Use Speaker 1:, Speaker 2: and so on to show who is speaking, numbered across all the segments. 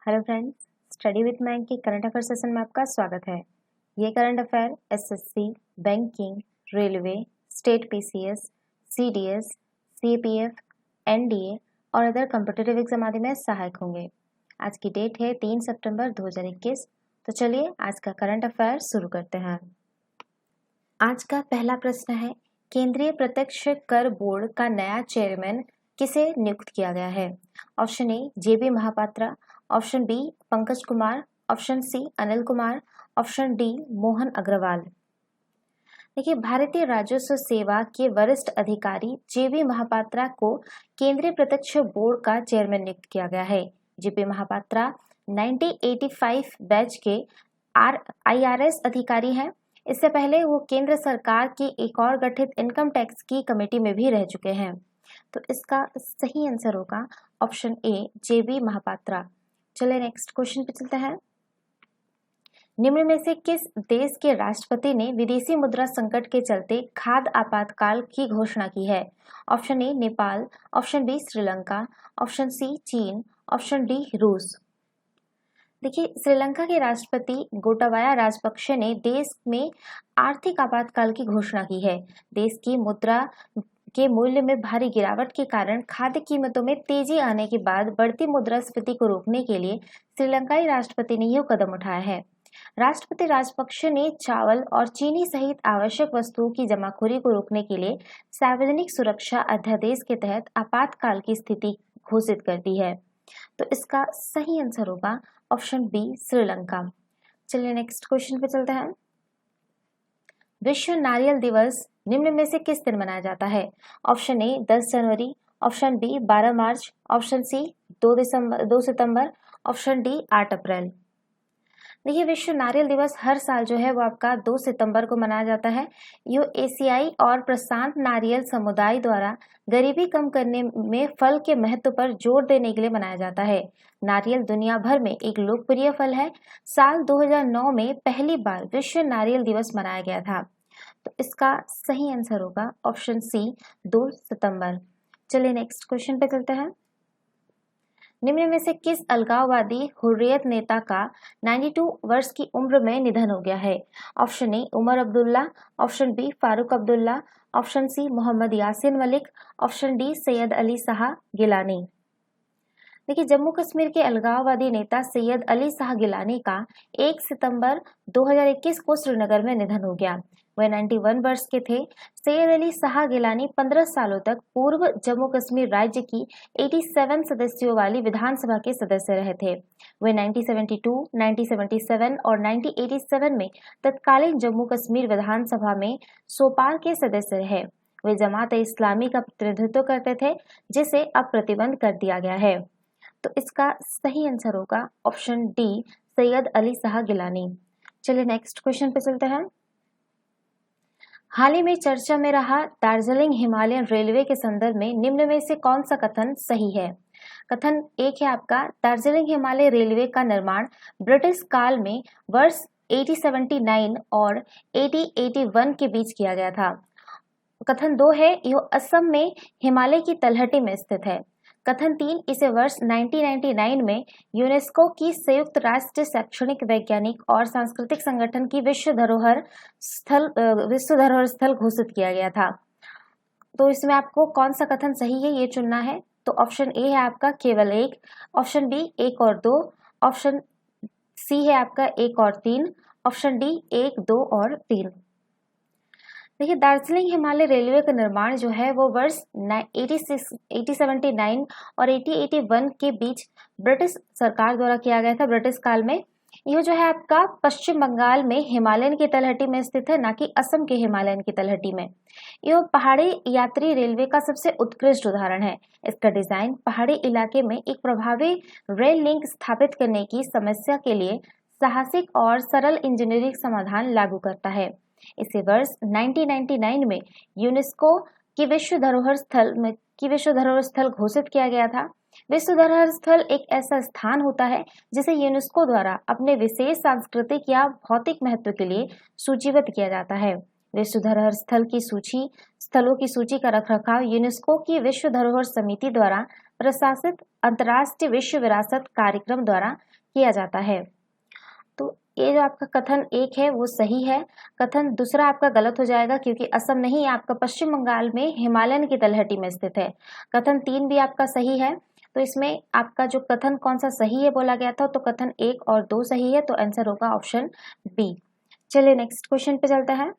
Speaker 1: Hello friends, study with मैंक के current affair session में आपका स्वागत है। ये current affair SSC, banking, railway, state PCS, CDS, CPF, NDA और अदर कॉम्पिटिटिव एग्जाम आदि में सहायक होंगे। आज की डेट है 3 सितंबर 2021। तो चलिए आज का करंट अफेयर शुरू करते हैं। आज का पहला प्रश्न है, केंद्रीय प्रत्यक्ष कर बोर्ड का नया चेयरमैन किसे नियुक्त किया गया है? Option A JB Mahapatra, option B Pankaj Kumar, option C Anil Kumar, option D Mohan Agarwal. देखिए, भारतीय राजस्व सेवा के वरिष्ठ अधिकारी जेबी महापात्रा को केंद्रीय प्रत्यक्ष बोर्ड का चेयरमैन नियुक्त किया गया है। जेबी महापात्रा 1985 बैच के IRS अधिकारी हैं। इससे पहले वो केंद्र सरकार की एक और गठित इनकम टैक्स की कमेटी में भी रह चुके हैं। तो इसका सही आंसर होगा ऑप्शन ए जेबी महापात्रा। चलिए नेक्स्ट क्वेश्चन पे चलते हैं। निम्न में से किस देश के राष्ट्रपति ने विदेशी मुद्रा संकट के चलते खाद्य आपातकाल की घोषणा की है? Option A Nepal, option B Sri Lanka, option C चीन, ऑप्शन डी रूस। देखिए, श्रीलंका के राष्ट्रपति गोटाबाया राजपक्षे ने देश में आर्थिक आपातकाल की घोषणा की है। देश की मुद्रा के मूल्य में भारी गिरावट के कारण खाद्य कीमतों में तेजी आने के बाद बढ़ती मुद्रास्फीति को रोकने के लिए श्रीलंकाई राष्ट्रपति ने यह कदम उठाया है। राष्ट्रपति राजपक्षे ने चावल और चीनी सहित आवश्यक वस्तुओं की जमाखोरी को रोकने के लिए सार्वजनिक सुरक्षा अध्यादेश के तहत आपातकाल की स्थिति घोषित कर दी है। तो इसका सही आंसर होगा ऑप्शन बी श्रीलंका। चलिए नेक्स्ट क्वेश्चन पे चलते हैं। विश्व नारियल दिवस निम्न में से किस दिन मनाया जाता है? ऑप्शन ए 10 जनवरी, ऑप्शन बी 12 मार्च, ऑप्शन सी 2 सितंबर, ऑप्शन डी 8 अप्रैल। देखिए, विश्व नारियल दिवस हर साल जो है वो आपका 2 सितंबर को मनाया जाता है। ये एशियाई और प्रशांत नारियल समुदाय द्वारा गरीबी कम करने में फल के महत्व पर जोर देने के लिए मनाया जाता है। नारियल दुनिया भर में एक लोकप्रिय फल है। साल 2009 में पहली बार विश्व नारियल दिवस मनाया गया था। तो इसका सही आंसर होगा ऑप्शन सी 2 सितंबर। चलिए नेक्स्ट क्वेश्चन पे चलते हैं। निम्न में से किस अलगाववादी हुर्रियत नेता का 92 वर्ष की उम्र में निधन हो गया है? Option A Omar Abdullah, option B Farooq Abdullah, option C Mohammad Yasin Malik, option D Syed Ali Shah Gilani. देखिए, जम्मू कश्मीर के अलगाववादी नेता सैयद अली शाह गिलानी का 1 सितंबर 2021 को श्रीनगर में निधन हो गया। वह 91 वर्ष के थे। सैयद अली शाह गिलानी 15 सालों तक पूर्व जम्मू कश्मीर राज्य की 87 सदस्यों वाली विधानसभा के सदस्य रहे थे। वे 1972, 1977 और 1987 में तत्कालीन जम्मू कश्मीर विधानसभा में सोपार के सदस्य रहे। वे जमात-ए-इस्लामी का प्रतिनिधित्व करते थे, जिसे अब प्रतिबंध कर दिया गया है। तो इसका सही आंसर होगा ऑप्शन डी सैयद अली शाह गिलानी। चलिए नेक्स्ट क्वेश्चन पे चलते हैं। हाल ही में चर्चा में रहा दार्जिलिंग हिमालयन रेलवे के संदर्भ में निम्न में से कौन सा कथन सही है? कथन एक है आपका, दार्जिलिंग हिमालय रेलवे का निर्माण ब्रिटिश काल में वर्ष 1879 और 1881 के बीच किया गया था। कथन 2 है, यह असम में हिमालय की तलहटी में स्थित है। कथन 3, इसे वर्ष 1999 में यूनेस्को की संयुक्त राष्ट्र शैक्षणिक, वैज्ञानिक और सांस्कृतिक संगठन की विश्व धरोहर स्थल घोषित किया गया था। तो इसमें आपको कौन सा कथन सही है ये चुनना है। तो ऑप्शन ए है आपका केवल 1, ऑप्शन बी 1 और 2, ऑप्शन सी है आपका 1 और 3, ऑप्शन डी 1, 2 और 3। देखिए, दार्जिलिंग हिमालय रेलवे का निर्माण जो है वो वर्ष 1879 और 1881 के बीच ब्रिटिश सरकार द्वारा किया गया था, ब्रिटिश काल में। यह जो है आपका पश्चिम बंगाल में हिमालयन की तलहटी में स्थित है, ना कि असम के हिमालयन की तलहटी में। यह पहाड़ी यात्री रेलवे का सबसे उत्कृष्ट उदाहरण है। इसका डिजाइन पहाड़ी इलाके में एक प्रभावी रेल लिंक स्थापित करने की समस्या के लिए साहसिक और सरल इंजीनियरिंग समाधान लागू करता है। इसे वर्ष 1999 में यूनेस्को की विश्व धरोहर स्थल घोषित किया गया था। विश्व धरोहर स्थल एक ऐसा स्थान होता है जिसे यूनेस्को द्वारा अपने विशेष सांस्कृतिक या भौतिक महत्व के लिए सूचीबद्ध किया जाता है। विश्व धरोहर स्थलों की सूची का रखरखाव यूनेस्को की विश्व धरोहर समिति द्वारा प्रशासित अंतर्राष्ट्रीय विश्व विरासत कार्यक्रम द्वारा किया जाता है। तो ये जो आपका कथन 1 है वो सही है। कथन दूसरा आपका गलत हो जाएगा क्योंकि असम नहीं, आपका पश्चिम बंगाल में हिमालयन की तलहटी में स्थित है। कथन 3 भी आपका सही है। तो इसमें आपका जो कथन कौन सा सही है बोला गया था, तो कथन 1 और 2 सही है, तो आंसर होगा ऑप्शन बी। चलिए नेक्स्ट क्वेश्चन पे चलते हैं।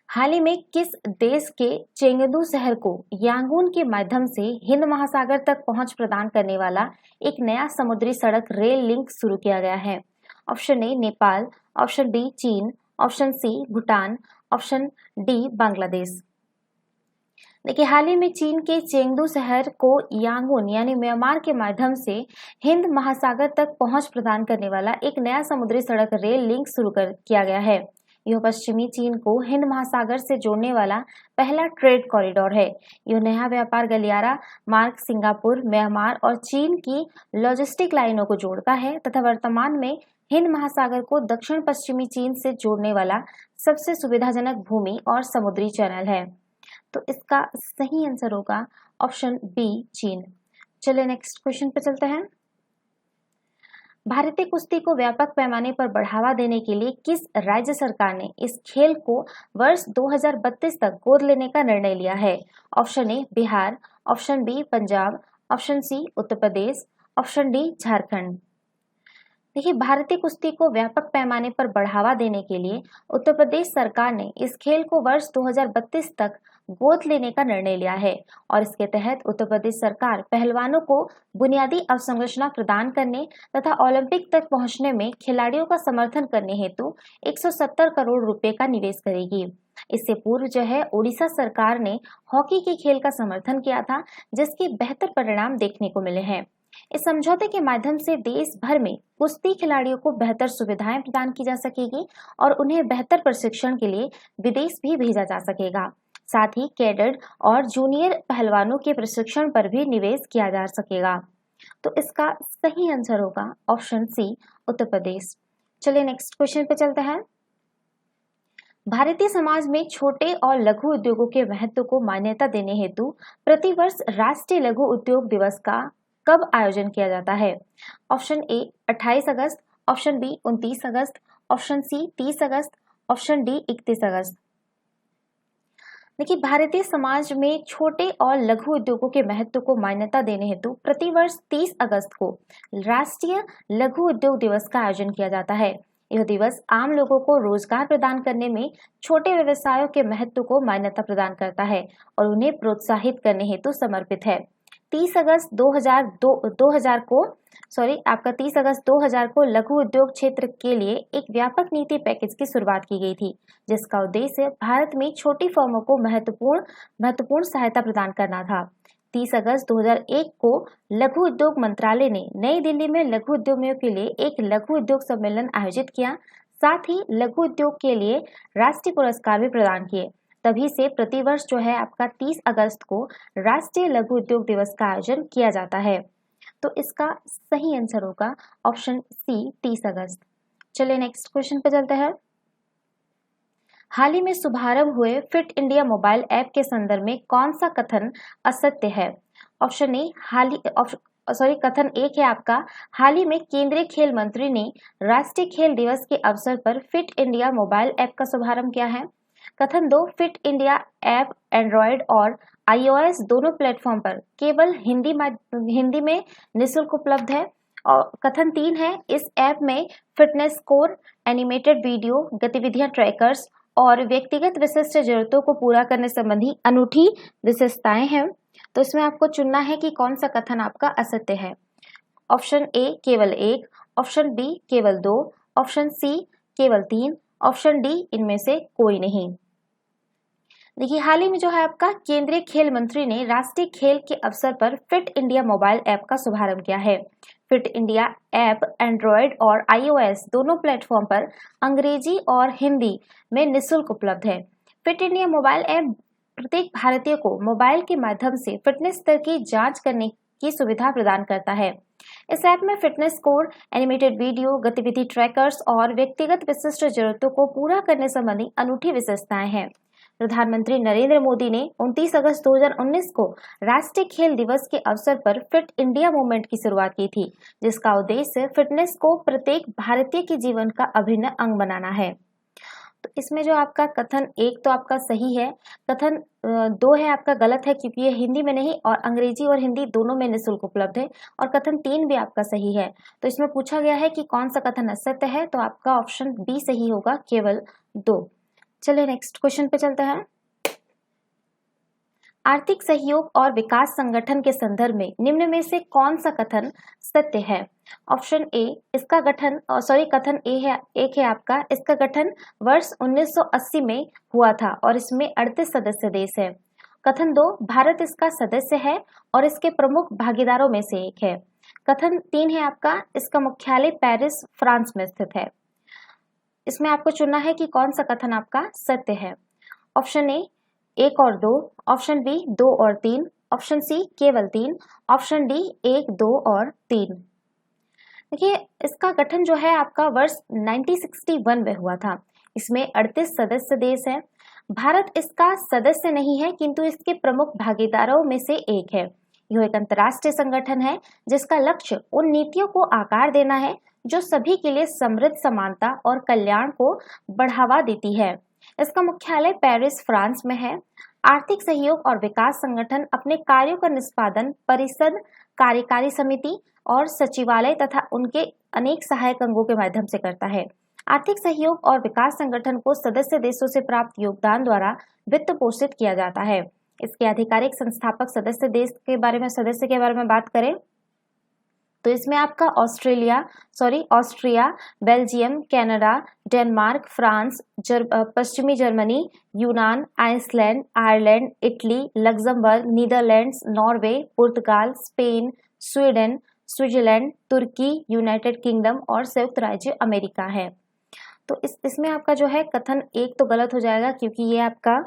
Speaker 1: हाल ही में किस देश के चेंगडू शहर को यांगून के माध्यम से हिंद महासागर तक पहुंच प्रदान करने वाला एक नया समुद्री सड़क रेल लिंक शुरू किया गया है? Option A Nepal, option B चीन, option C Bhutan, option D Bangladesh. देखिए, हाल ही में चीन के चेंगडू शहर को यांगून यानी म्यांमार के माध्यम से हिंद महासागर तक पहुंच प्रदान करने वाला एक नया समुद्री सड़क रेल लिंक शुरू किया गया है। यह पश्चिमी चीन को हिंद महासागर से जोड़ने वाला पहला ट्रेड कॉरिडोर है। यह नया व्यापार गलियारा मार्ग सिंगापुर, म्यांमार और चीन की लॉजिस्टिक लाइनों को जोड़ता है तथा वर्तमान में हिंद महासागर को दक्षिण पश्चिमी चीन से जोड़ने वाला सबसे सुविधाजनक भूमि और समुद्री चैनल है। तो इसका सही आंसर होगा ऑप्शन बी चीन। चलिए नेक्स्ट क्वेश्चन पे चलते हैं। भारतीय कुश्ती को व्यापक पैमाने पर बढ़ावा देने के लिए किस राज्य सरकार ने इस खेल को वर्ष 2032 तक गोद लेने का निर्णय लिया है? Option A Bihar, option B Punjab, option C Uttar Pradesh, option D Jharkhand. देखिए, भारतीय कुश्ती को व्यापक पैमाने पर बढ़ावा देने के लिए उत्तर प्रदेश सरकार ने इस खेल को वर्ष 2032 तक गोद लेने का निर्णय लिया है और इसके तहत उत्तर प्रदेश सरकार पहलवानों को बुनियादी अवसंरचना प्रदान करने तथा ओलंपिक तक पहुंचने में खिलाड़ियों का समर्थन करने हेतु 170 करोड़ रुपए का निवेश करेगी। इससे पूर्व जो है उड़ीसा सरकार ने हॉकी के खेल का समर्थन किया था, जिसके बेहतर परिणाम देखने को मिले हैं। इस समझौते के माध्यम से देश भर में कुश्ती खिलाड़ियों को बेहतर सुविधाएं प्रदान की जा सकेगी और उन्हें बेहतर प्रशिक्षण के लिए विदेश भी भेजा जा सकेगा। साथ ही कैडेट और जूनियर पहलवानों के प्रशिक्षण पर भी निवेश किया जा सकेगा। तो इसका सही आंसर होगा ऑप्शन सी उत्तर प्रदेश। चलिए नेक्स्ट क्वेश्चन पे चलते हैं। भारतीय समाज में छोटे और लघु उद्योगों के महत्व को मान्यता देने हेतु प्रतिवर्ष राष्ट्रीय लघु उद्योग दिवस का कब आयोजन किया जाता है? ऑप्शन ए 28 अगस्त, ऑप्शन बी 29 अगस्त, ऑप्शन सी 30 अगस्त, ऑप्शन डी 31 अगस्त। देखिए, भारतीय समाज में छोटे और लघु उद्योगों के महत्व को मान्यता देने हेतु प्रतिवर्ष 30 अगस्त को राष्ट्रीय लघु उद्योग दिवस का आयोजन किया जाता है। यह दिवस आम लोगों को रोजगार प्रदान करने में छोटे व्यवसायों के महत्व को मान्यता प्रदान करता है और उन्हें प्रोत्साहित करने हेतु समर्पित है। 30 अगस्त 2000 को लघु उद्योग क्षेत्र के लिए एक व्यापक नीति पैकेज की शुरुआत की गई थी, जिसका उद्देश्य भारत में छोटी फर्मों को महत्वपूर्ण सहायता प्रदान करना था। 30 अगस्त 2001 को लघु उद्योग मंत्रालय ने नई दिल्ली में लघु उद्यमियों के लिए एक लघु उद्योग सम्मेलन आयोजित किया। साथ ही लघु उद्योग के लिए राष्ट्रीय पुरस्कार भी प्रदान किए। तभी से प्रतिवर्ष जो है आपका 30 अगस्त को राष्ट्रीय लघु उद्योग दिवस का आयोजन किया जाता है। तो इसका सही आंसर होगा ऑप्शन सी 30 अगस्त। चलिए नेक्स्ट क्वेश्चन पे चलते हैं। हाल ही में शुभारंभ हुए फिट इंडिया मोबाइल ऐप के संदर्भ में कौन सा कथन असत्य है? ऑप्शन ए कथन 1 है आपका, हाल ही में केंद्रीय खेल मंत्री ने राष्ट्रीय खेल दिवस के अवसर पर फिट इंडिया मोबाइल ऐप का शुभारंभ किया है। कथन 2, फिट इंडिया ऐप एंड्रॉयड और iOS दोनों प्लेटफॉर्म पर केवल हिंदी में निःशुल्क उपलब्ध है। और कथन 3 है, इस ऐप में फिटनेस स्कोर, एनिमेटेड वीडियो, गतिविधियां ट्रैकर्स और व्यक्तिगत विशिष्ट जरूरतों को पूरा करने संबंधी अनूठी विशेषताएं हैं। तो इसमें आपको चुनना है कि कौन सा कथन आपका असत्य है। ऑप्शन ए केवल 1, ऑप्शन बी केवल 2, ऑप्शन सी केवल 3, ऑप्शन डी इनमें से कोई नहीं। देखिए, हाल ही में जो है आपका केंद्रीय खेल मंत्री ने राष्ट्रीय खेल के अवसर पर फिट इंडिया मोबाइल ऐप का शुभारंभ किया है। फिट इंडिया ऐप एंड्रॉयड और iOS दोनों प्लेटफॉर्म पर अंग्रेजी और हिंदी में निःशुल्क उपलब्ध है। फिट इंडिया मोबाइल ऐप प्रत्येक भारतीय को मोबाइल के माध्यम से फिटनेस स्तर की जांच करने की सुविधा प्रदान करता है। इस ऐप में फिटनेस स्कोर, एनिमेटेड वीडियो, गतिविधि ट्रैकर्स और व्यक्तिगत विशिष्ट जरूरतों को पूरा करने संबंधी अनूठी विशेषताएं हैं। प्रधानमंत्री नरेंद्र मोदी ने 29 अगस्त 2019 को राष्ट्रीय खेल दिवस के अवसर पर फिट इंडिया मूवमेंट की शुरुआत की थी, जिसका उद्देश्य फिटनेस को प्रत्येक भारतीय के जीवन का अभिन्न अंग बनाना है। तो इसमें जो आपका कथन 1 तो आपका सही है, कथन 2 है आपका गलत है क्योंकि ये हिंदी में नहीं और अंग्रेजी और हिंदी दोनों में निःशुल्क उपलब्ध है, और कथन 3 भी आपका सही है। तो इसमें पूछा गया है कि कौन सा कथन असत्य है, तो आपका ऑप्शन बी सही होगा, केवल 2। चलिए नेक्स्ट क्वेश्चन पे चलते हैं। आर्थिक सहयोग और विकास संगठन के संदर्भ में निम्न में से कौन सा कथन सत्य है? ऑप्शन ए, इसका गठन कथन ए है, एक है आपका, इसका गठन वर्ष 1980 में हुआ था और इसमें 38 सदस्य देश है। कथन 2, भारत इसका सदस्य है और इसके प्रमुख भागीदारों में से एक है। कथन 3 है आपका, इसका मुख्यालय पेरिस, फ्रांस में स्थित है। इसमें आपको चुनना है कि कौन सा कथन आपका सत्य है। ऑप्शन ए 1 और 2, ऑप्शन बी 2 और 3, ऑप्शन सी केवल 3, ऑप्शन डी 1, 2 और 3। देखिए, इसका गठन जो है आपका वर्ष 1961 में हुआ था। इसमें 38 सदस्य देश हैं। भारत इसका सदस्य नहीं है किंतु इसके प्रमुख भागीदारों में से एक है। यह एक अंतर्राष्ट्रीय संगठन है जिसका लक्ष्य उन नीतियों को आकार देना है जो सभी के लिए समृद्ध, समानता और कल्याण को बढ़ावा देती है। इसका मुख्यालय पेरिस, फ्रांस में है। आर्थिक सहयोग और विकास संगठन अपने कार्यों का निष्पादन परिषद, कार्यकारी समिति और सचिवालय तथा उनके अनेक सहायक अंगों के माध्यम से करता है। आर्थिक सहयोग और विकास संगठन को सदस्य देशों से प्राप्त योगदान द्वारा वित्त पोषित किया जाता है। इसके आधिकारिक संस्थापक सदस्य के बारे में बात करें तो इसमें आपका Austria, Belgium, Canada, Denmark, France, पश्चिमी जर्मनी, यूनान, Iceland, Ireland, Italy, Luxembourg, Netherlands, Norway, पुर्तगाल, स्पेन, स्वीडन, स्विट्जरलैंड, तुर्की, यूनाइटेड किंगडम और संयुक्त राज्य अमेरिका है। तो इसमें आपका जो है कथन 1 तो गलत हो जाएगा क्योंकि ये आपका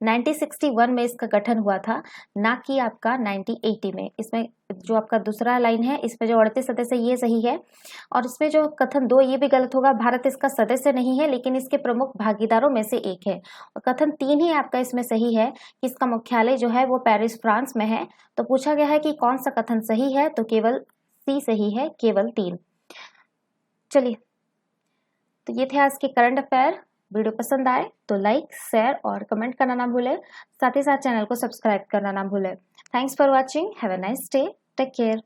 Speaker 1: 1961 में इसका गठन हुआ था, ना कि आपका 1980 में। इसमें जो आपका दूसरा लाइन है इसमें जो 38 सदस्य ये सही है, और इसमें जो कथन 2 ये भी गलत होगा। भारत इसका सदस्य नहीं है लेकिन इसके प्रमुख भागीदारों में से एक है। और कथन 3 ही आपका इसमें सही है कि इसका मुख्यालय जो है वो पेरिस, फ्रांस में है। तो पूछा गया है कि कौन सा कथन सही है, तो केवल सी सही है, केवल 3। चलिए, तो ये थे आज के करंट अफेयर। वीडियो पसंद आए तो लाइक, शेयर और कमेंट करना ना भूलें। साथ ही साथ चैनल को सब्सक्राइब करना ना भूलें। Thanks for watching. Have a nice day. Take care.